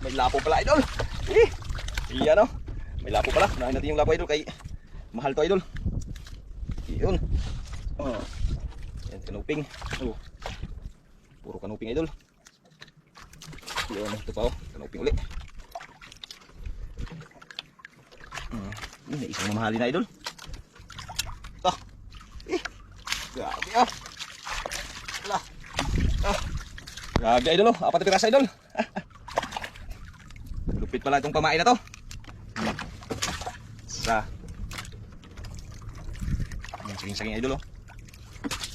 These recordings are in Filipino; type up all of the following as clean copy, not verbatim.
May lapo pala idol. Iyan o. May lapo pala. Unahin natin yung lapo idol kay mahal to idol. Iyon. Yan kanuping. Puro kanuping idol. Iyon ito pa o. Kanuping ulit. May isang mamahalin na idol. Grabe grabe idol o. 4 na piraso idol. Lupit pala itong pamain na to. Isa. Yung saging-saging idol o.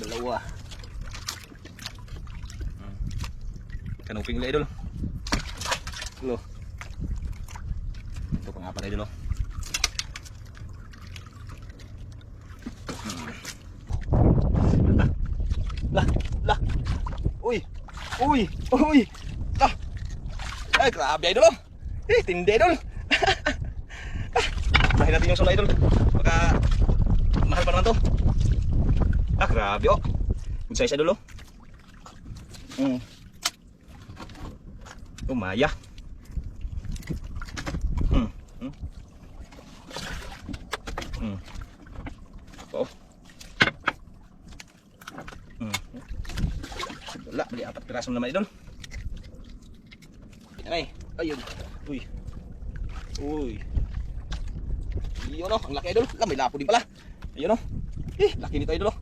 2. Kanuping ulit idol. Ito pang-4 idol o. Uy. Ay, grabe idol oh. Tindi idol. Unahin natin yung solo idol. Baka mahal pa naman to. Grabe oh. Good size idol oh. Umaya. Wala, bali 4 piraso naman idol. Ay, ayun. Uy. Yun oh, ang laki idol. May lapo din pala. Ayun oh. Laki nito idol oh.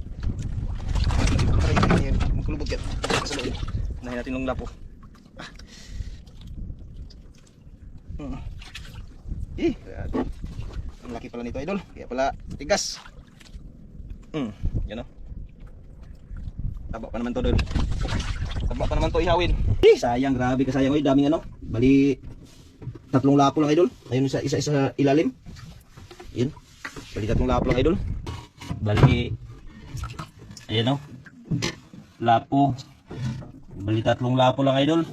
Magkulubog yan. Sa loob. Unahin natin yung lapo. Ang laki pala nito idol. Kaya pala tigas. Yan oh. Taba pa naman to idol. Taba pa naman to ihawin. Sayang, grabe ka sayang. Daming ano. Bali 3 lapo lang idol. Ayun isa sa ilalim. Yun. Bali 3 lapo lang idol. Bali ayan o. Lapo. Bali 3 lapo lang idol.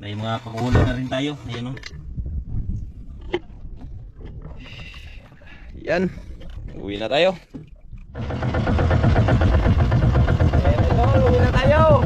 May mga pakuhula na rin tayo. Ayan o. Yan. Uwi na tayo. Ayan idol, uwi na tayo.